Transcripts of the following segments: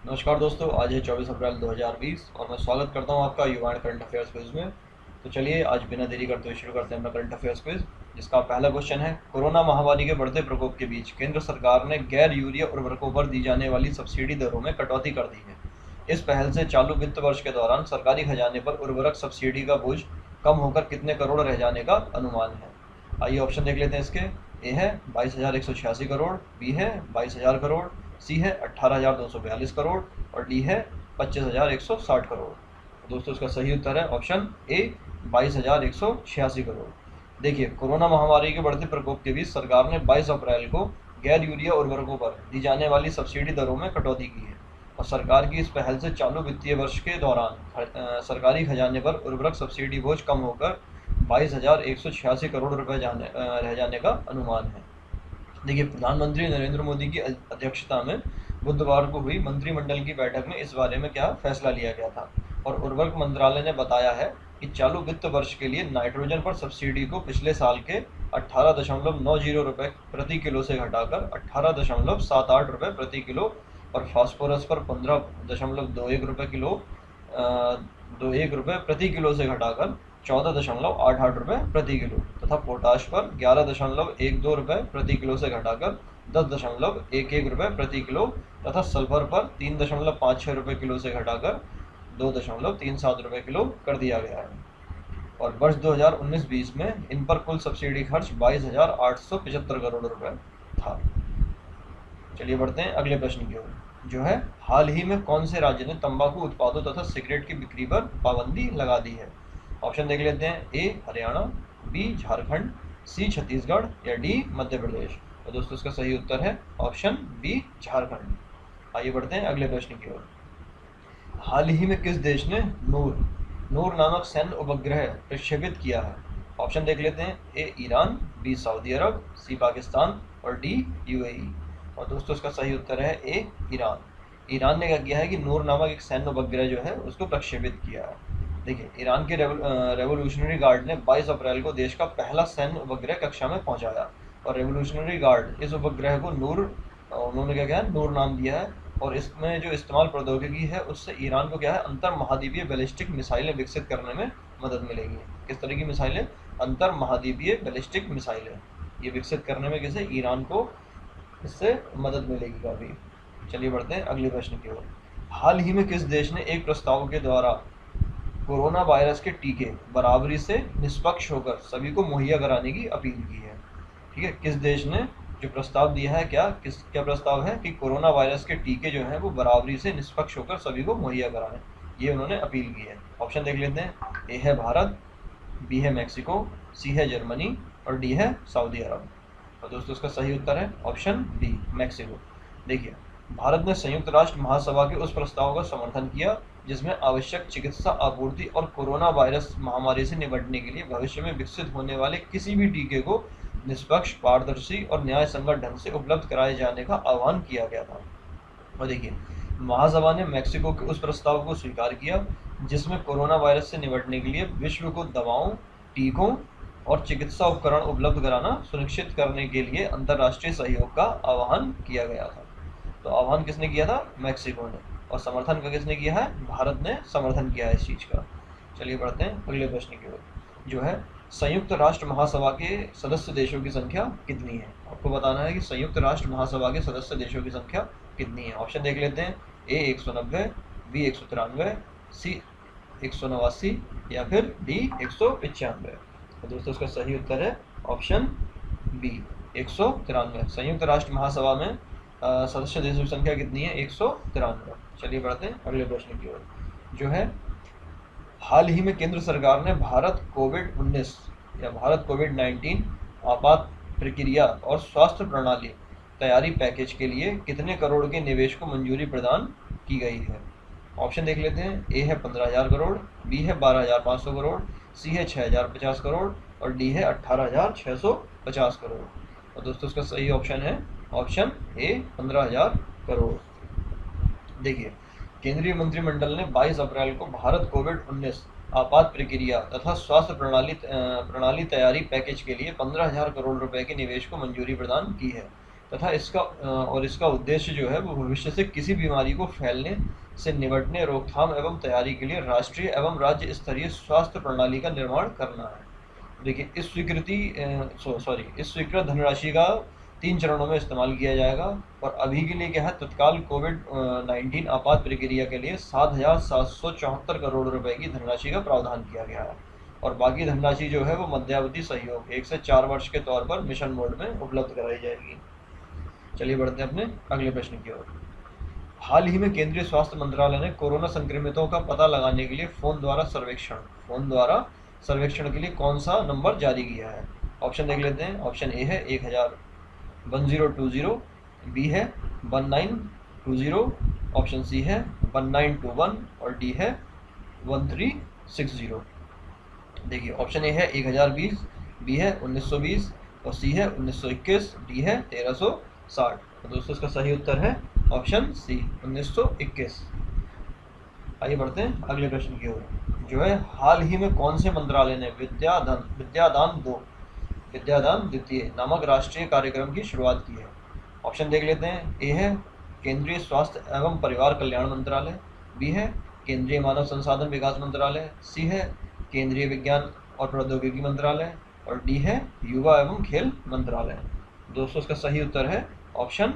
नमस्कार दोस्तों, आज है 24 अप्रैल 2020 और मैं स्वागत करता हूं आपका युवा एंड करंट अफेयर्स क्विज में। तो चलिए आज बिना देरी करते हुए शुरू करते हैं अपना करंट अफेयर्स क्विज, जिसका पहला क्वेश्चन है। कोरोना महामारी के बढ़ते प्रकोप के बीच केंद्र सरकार ने गैर यूरिया उर्वरकों पर दी जाने वाली सब्सिडी दरों में कटौती कर दी है। इस पहल से चालू वित्त वर्ष के दौरान सरकारी खजाने पर उर्वरक सब्सिडी का बोझ कम होकर कितने करोड़ रह जाने का अनुमान है। आइए ऑप्शन देख लेते हैं इसके। ए है 22,186 करोड़, बी है 22,000 करोड़, सी है 18,242 करोड़ और डी है 25,160 करोड़। तो दोस्तों इसका सही उत्तर है ऑप्शन ए 22,186 करोड़। देखिए, कोरोना महामारी के बढ़ते प्रकोप के बीच सरकार ने 22 अप्रैल को गैर यूरिया उर्वरकों पर दी जाने वाली सब्सिडी दरों में कटौती की है और सरकार की इस पहल से चालू वित्तीय वर्ष के दौरान सरकारी खजाने पर उर्वरक सब्सिडी बोझ कम होकर 22,186 करोड़ रुपए रह जाने का अनुमान है। देखिए, प्रधानमंत्री नरेंद्र मोदी की अध्यक्षता में बुधवार को हुई मंत्रिमंडल की बैठक में इस बारे में क्या फैसला लिया गया था और उर्वरक मंत्रालय ने बताया है कि चालू वित्त वर्ष के लिए नाइट्रोजन पर सब्सिडी को पिछले साल के 18.90 रुपए प्रति किलो से घटाकर 18.78 रुपए प्रति किलो और फास्फोरस पर 15.21 रुपए किलो 21 रुपए प्रति किलो से घटाकर 14.88 रुपए प्रति किलो तथा पोटाश पर 11.12 रुपए प्रति किलो से घटाकर 10.11 रुपए प्रति किलो तथा सल्फर पर 3.56 रुपए किलो से घटाकर 2.37 रुपए किलो कर दिया गया है। और वर्ष 2019-20 में इन पर कुल सब्सिडी खर्च 22,875 करोड़ रुपए था। चलिए बढ़ते हैं अगले प्रश्न की ओर, जो है हाल ही में कौन से राज्य ने तंबाकू उत्पादों तथा सिगरेट की बिक्री पर पाबंदी लगा दी है। ऑप्शन देख लेते हैं। ए हरियाणा, बी झारखंड, सी छत्तीसगढ़ या डी मध्य प्रदेश। तो दोस्तों इसका सही उत्तर है ऑप्शन बी झारखंड। आइए बढ़ते हैं अगले प्रश्न की ओर। हाल ही में किस देश ने नूर नूर नामक सैन्य उपग्रह प्रक्षेपित किया है। ऑप्शन देख लेते हैं। ए ईरान, बी सऊदी अरब, सी पाकिस्तान और डी यूएई। और दोस्तों इसका सही उत्तर है ए ईरान। ईरान ने क्या किया है कि नूर नामक एक सैन्य उपग्रह जो है उसको प्रक्षेपित किया है। देखिए, ईरान के रेवोल्यूशनरी गार्ड ने 22 अप्रैल को देश का पहला सैन्य उपग्रह कक्षा में पहुंचाया और रेवोल्यूशनरी गार्ड इस उपग्रह को नूर, उन्होंने क्या किया, नूर नाम दिया है। और इसमें जो इस्तेमाल प्रौद्योगिकी है उससे ईरान को क्या है, अंतर महाद्वीपीय बैलिस्टिक मिसाइलें विकसित करने में मदद मिलेगी। किस तरह की मिसाइलें? अंतर महाद्वीपीय बैलिस्टिक मिसाइलें, ये विकसित करने में किसे, ईरान को इससे मदद मिलेगी काफ़ी। चलिए बढ़ते हैं अगले प्रश्न की ओर। हाल ही में किस देश ने एक प्रस्ताव के द्वारा कोरोना वायरस के टीके बराबरी से निष्पक्ष होकर सभी को मुहैया कराने की अपील की है। ठीक है, किस देश ने जो प्रस्ताव दिया है, क्या प्रस्ताव है कि कोरोना वायरस के टीके जो हैं वो बराबरी से निष्पक्ष होकर सभी को मुहैया कराएं, ये उन्होंने अपील की है। ऑप्शन देख लेते हैं। ए है भारत, बी है मैक्सिको, सी है जर्मनी और डी है सऊदी अरब। और दोस्तों इसका सही उत्तर है ऑप्शन बी मैक्सिको। देखिए, भारत ने संयुक्त राष्ट्र महासभा के उस प्रस्ताव का समर्थन किया जिसमें आवश्यक चिकित्सा आपूर्ति और कोरोना वायरस महामारी से निपटने के लिए भविष्य में विकसित होने वाले किसी भी टीके को निष्पक्ष, पारदर्शी और न्याय संगत ढंग से उपलब्ध कराए जाने का आह्वान किया गया था। और देखिए, महासभा ने मैक्सिको के उस प्रस्ताव को स्वीकार किया जिसमें कोरोना वायरस से निपटने के लिए विश्व को दवाओं, टीकों और चिकित्सा उपकरण उपलब्ध कराना सुनिश्चित करने के लिए अंतर्राष्ट्रीय सहयोग का आह्वान किया गया था। तो आह्वान किसने किया था? मैक्सिको ने। और समर्थन का किसने किया है? भारत ने समर्थन किया है इस चीज़ का। चलिए बढ़ते हैं अगले प्रश्न की ओर, जो है संयुक्त राष्ट्र महासभा के सदस्य देशों की संख्या कितनी है। आपको बताना है कि संयुक्त राष्ट्र महासभा के सदस्य देशों की संख्या कितनी है। ऑप्शन देख लेते हैं। ए 190, बी 193, सी 189 या फिर डी 195। तो दोस्तों इसका सही उत्तर है ऑप्शन बी 193। संयुक्त राष्ट्र महासभा में सदस्य देशों की संख्या कितनी है? 193। चलिए बढ़ते हैं अगले प्रश्न की ओर, जो है हाल ही में केंद्र सरकार ने भारत कोविड-19 या भारत कोविड-19 आपात प्रक्रिया और स्वास्थ्य प्रणाली तैयारी पैकेज के लिए कितने करोड़ के निवेश को मंजूरी प्रदान की गई है। ऑप्शन देख लेते हैं। ए है 15,000 करोड़, बी है 12,500 करोड़, सी है 6,050 करोड़ और डी है 18,650 करोड़। और दोस्तों इसका सही ऑप्शन है ऑप्शन ए 15,000 करोड़। देखिए, केंद्रीय मंत्रिमंडल ने 22 अप्रैल को भारत कोविड-19 आपात प्रक्रिया तथा स्वास्थ्य प्रणाली तैयारी पैकेज के लिए 15,000 करोड़ रुपए के निवेश को मंजूरी प्रदान की है। तथा इसका उद्देश्य जो है वो भविष्य से किसी बीमारी को फैलने से निपटने, रोकथाम एवं तैयारी के लिए राष्ट्रीय एवं राज्य स्तरीय स्वास्थ्य प्रणाली का निर्माण करना है। देखिए इस स्वीकृत धनराशि का 3 चरणों में इस्तेमाल किया जाएगा और अभी के लिए क्या है, तत्काल कोविड-19 आपात प्रक्रिया के लिए 7,774 करोड़ रुपए की धनराशि का प्रावधान किया गया है और बाकी धनराशि जो है वो मध्यावधि सहयोग 1 से 4 वर्ष के तौर पर मिशन मोड में उपलब्ध कराई जाएगी। चलिए बढ़ते हैं अपने अगले प्रश्न की ओर। हाल ही में केंद्रीय स्वास्थ्य मंत्रालय ने कोरोना संक्रमितों का पता लगाने के लिए फोन द्वारा सर्वेक्षण के लिए कौन सा नंबर जारी किया है? ऑप्शन देख लेते हैं। ऑप्शन ए है 1000, 1020, बी है 1920, ऑप्शन सी है 1921 और डी है 1360। देखिए ऑप्शन ए है 1020, बी है 1920 और सी है 1921, डी है 1360। तो दोस्तों इसका सही उत्तर है ऑप्शन सी 1921। आइए बढ़ते हैं अगले प्रश्न की ओर। जो है हाल ही में कौन से मंत्रालय ने विद्यादान द्वितीय नामक राष्ट्रीय कार्यक्रम की शुरुआत की है? ऑप्शन देख लेते हैं। ए है केंद्रीय स्वास्थ्य एवं परिवार कल्याण मंत्रालय, बी है केंद्रीय मानव संसाधन विकास मंत्रालय, सी है केंद्रीय विज्ञान और प्रौद्योगिकी मंत्रालय और डी है युवा एवं खेल मंत्रालय। दोस्तों इसका सही उत्तर है ऑप्शन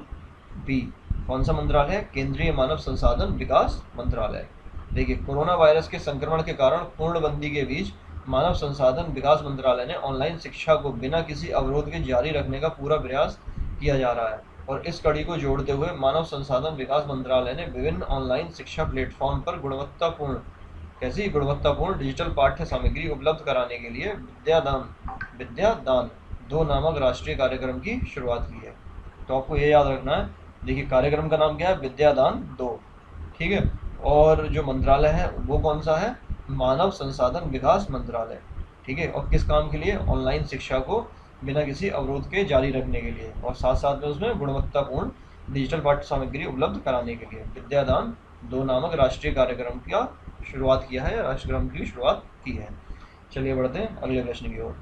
बी। कौन सा मंत्रालय है? केंद्रीय मानव संसाधन विकास मंत्रालय। देखिए कोरोना वायरस के संक्रमण के कारण पूर्णबंदी के बीच मानव संसाधन विकास मंत्रालय ने ऑनलाइन शिक्षा को बिना किसी अवरोध के जारी रखने का पूरा प्रयास किया जा रहा है और इस कड़ी को जोड़ते हुए मानव संसाधन विकास मंत्रालय ने विभिन्न ऑनलाइन शिक्षा प्लेटफॉर्म पर गुणवत्तापूर्ण डिजिटल पाठ्य सामग्री उपलब्ध कराने के लिए विद्यादान 2 नामक राष्ट्रीय कार्यक्रम की शुरुआत की है। तो आपको ये याद रखना है। देखिए कार्यक्रम का नाम क्या है? विद्यादान 2, ठीक है। और जो मंत्रालय है वो कौन सा है? मानव संसाधन विकास मंत्रालय, ठीक है। और किस काम के लिए? ऑनलाइन शिक्षा को बिना किसी अवरोध के जारी रखने के लिए और साथ साथ में उसमें गुणवत्तापूर्ण डिजिटल पाठ्य सामग्री उपलब्ध कराने के लिए विद्यादान 2 नामक राष्ट्रीय कार्यक्रम की शुरुआत की है। चलिए बढ़ते हैं अगले प्रश्न की ओर।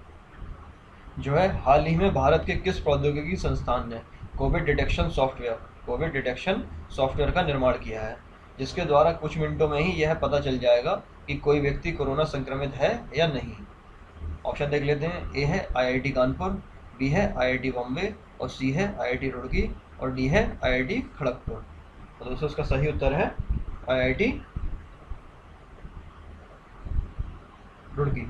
जो है हाल ही में भारत के किस प्रौद्योगिकी संस्थान ने कोविड डिटेक्शन सॉफ्टवेयर का निर्माण किया है, जिसके द्वारा कुछ मिनटों में ही यह पता चल जाएगा कि कोई व्यक्ति कोरोना संक्रमित है या नहीं? ऑप्शन देख लेते हैं। ए है IIT कानपुर, बी है IIT बॉम्बे और सी है IIT रुड़की और डी है IIT खड़गपुर। तो दोस्तों इसका सही उत्तर है IIT रुड़की।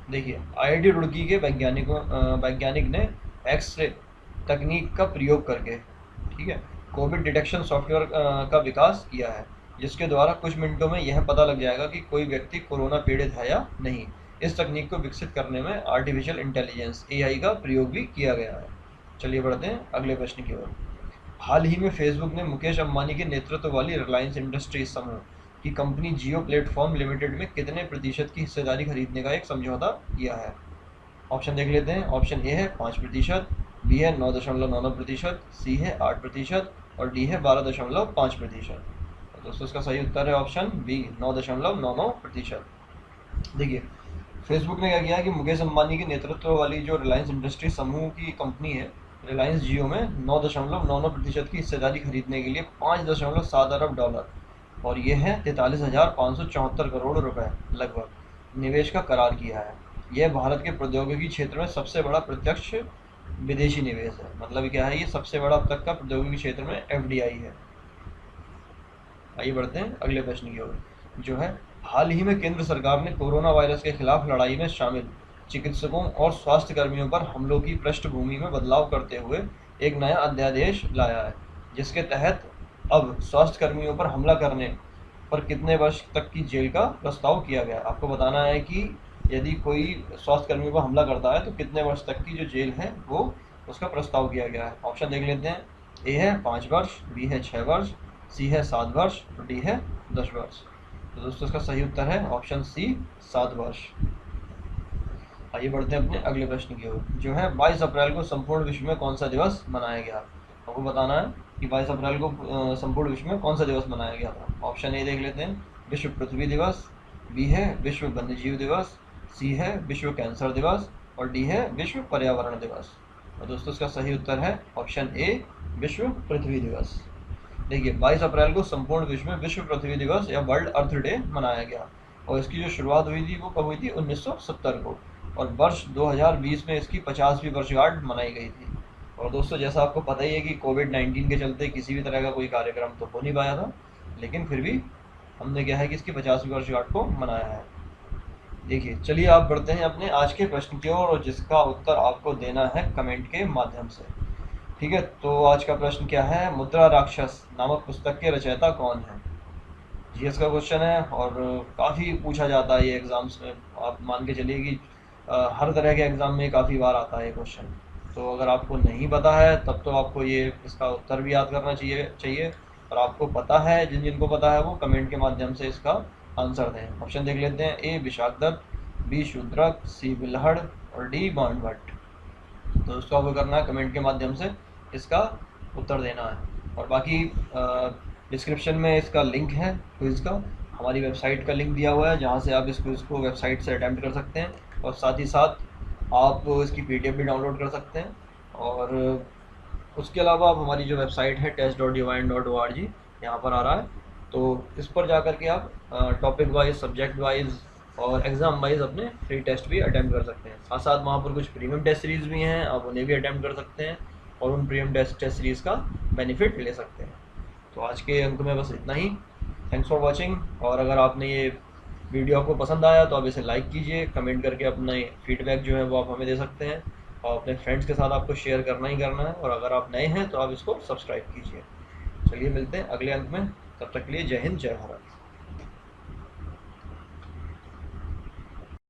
देखिए IIT रुड़की के वैज्ञानिक ने एक्स-रे तकनीक का प्रयोग करके, ठीक है, कोविड डिटेक्शन सॉफ्टवेयर का विकास किया है, जिसके द्वारा कुछ मिनटों में यह पता लग जाएगा कि कोई व्यक्ति कोरोना पीड़ित है या नहीं। इस तकनीक को विकसित करने में आर्टिफिशियल इंटेलिजेंस AI का प्रयोग भी किया गया है। चलिए बढ़ते हैं अगले प्रश्न की ओर। हाल ही में फेसबुक ने मुकेश अंबानी के नेतृत्व वाली रिलायंस इंडस्ट्रीज समूह की कंपनी जियो प्लेटफॉर्म लिमिटेड में कितने प्रतिशत की हिस्सेदारी खरीदने का एक समझौता किया है? ऑप्शन देख लेते हैं। ऑप्शन ए है 5%, बी है 9.99%, सी है 8% और डी है 12.5%। तो दोस्तों इसका सही उत्तर है ऑप्शन बी 9.99%। देखिए फेसबुक ने क्या किया कि मुकेश अंबानी के नेतृत्व वाली जो रिलायंस इंडस्ट्री समूह की कंपनी है रिलायंस जियो में 9.99% की हिस्सेदारी खरीदने के लिए $5.7 अरब और ये है 43,574 करोड़ रुपए लगभग निवेश का करार किया है। यह भारत के प्रौद्योगिकी क्षेत्र में सबसे बड़ा प्रत्यक्ष विदेशी निवेश है। मतलब क्या है? ये सबसे बड़ा अब तक का प्रौद्योगिकी क्षेत्र में FDI है। आइए बढ़ते हैं अगले प्रश्न की ओर। जो है हाल ही में केंद्र सरकार ने कोरोना वायरस के खिलाफ लड़ाई में शामिल चिकित्सकों और स्वास्थ्य कर्मियों पर हमलों की पृष्ठभूमि में बदलाव करते हुए एक नया अध्यादेश लाया है, जिसके तहत अब स्वास्थ्य कर्मियों पर हमला करने पर कितने वर्ष तक की जेल का प्रस्ताव किया गया है। आपको बताना है कि यदि कोई स्वास्थ्य कर्मियों पर हमला करता है तो कितने वर्ष तक की जो जेल है वो उसका प्रस्ताव किया गया है। ऑप्शन देख लेते हैं। ए है 5 वर्ष, बी है 6 वर्ष, सी है 7 वर्ष और डी है 10 वर्ष। तो दोस्तों इसका सही उत्तर है ऑप्शन सी 7 वर्ष। आइए बढ़ते हैं अपने अगले प्रश्न की ओर। जो है 22 अप्रैल को संपूर्ण विश्व में कौन सा दिवस मनाया गया? आपको बताना है कि 22 अप्रैल को संपूर्ण विश्व में कौन सा दिवस मनाया गया था। ऑप्शन ए देख लेते हैं। विश्व पृथ्वी दिवस, बी है विश्व वन्यजीव दिवस, सी है विश्व कैंसर दिवस और डी है विश्व पर्यावरण दिवस। और दोस्तों इसका सही उत्तर है ऑप्शन ए, विश्व पृथ्वी दिवस। देखिए 22 अप्रैल को संपूर्ण विश्व में विश्व पृथ्वी दिवस या वर्ल्ड अर्थ डे मनाया गया और इसकी जो शुरुआत हुई थी वो कब हुई थी, 1970 को, और वर्ष 2020 में इसकी 50वीं वर्षगांठ मनाई गई थी। और दोस्तों जैसा आपको पता ही है कि कोविड-19 के चलते किसी भी तरह का कोई कार्यक्रम तो हो नहीं पाया था, लेकिन फिर भी हमने क्या है कि इसकी 50वीं वर्षगांठ को मनाया है। देखिए चलिए आप बढ़ते हैं अपने आज के प्रश्न की ओर और जिसका उत्तर आपको देना है कमेंट के माध्यम से। ठीक है, तो आज का प्रश्न क्या है, मुद्रा राक्षस नामक पुस्तक के रचयिता कौन है। जीएस का क्वेश्चन है और काफ़ी पूछा जाता है ये एग्ज़ाम्स में। आप मान के चलिए कि हर तरह के एग्ज़ाम में काफ़ी बार आता है ये क्वेश्चन। तो अगर आपको नहीं पता है तब तो आपको ये इसका उत्तर भी याद करना चाहिए और आपको पता है, जिनको पता है वो कमेंट के माध्यम से इसका आंसर दें। ऑप्शन देख लेते हैं, ए विशाख दत्त, बी शूद्रक, सी बिल्हड़ और डी बाणभट्ट। तो इसको आपको करना है कमेंट के माध्यम से इसका उत्तर देना है। और बाकी डिस्क्रिप्शन में इसका लिंक है क्विज़ का, हमारी वेबसाइट का लिंक दिया हुआ है जहाँ से आप इस क्विज़ को वेबसाइट से अटैम्प्ट कर सकते हैं और साथ ही साथ आप इसकी PDF भी डाउनलोड कर सकते हैं। और उसके अलावा आप हमारी जो वेबसाइट है test.divine.org यहाँ पर आ रहा है, तो इस पर जा कर के आप टॉपिक वाइज, सब्जेक्ट वाइज और एग्ज़ाम वाइज अपने फ्री टेस्ट भी अटैम्प्ट कर सकते हैं। साथ साथ वहाँ पर कुछ प्रीमियम टेस्ट सीरीज़ भी हैं, आप उन्हें भी अटैम्प्ट कर सकते हैं और उन प्रीमियम टेस्ट सीरीज़ का बेनिफिट ले सकते हैं। तो आज के अंक में बस इतना ही। Thanks for watching. और अगर आपने ये वीडियो आपको पसंद आया तो आप इसे लाइक कीजिए, कमेंट करके अपना फीडबैक जो है वो आप हमें दे सकते हैं और अपने फ्रेंड्स के साथ आपको शेयर करना ही करना है। और अगर आप नए हैं तो आप इसको सब्सक्राइब कीजिए। चलिए मिलते हैं अगले अंक में, तब तक के लिए जय हिंद, जय भारत।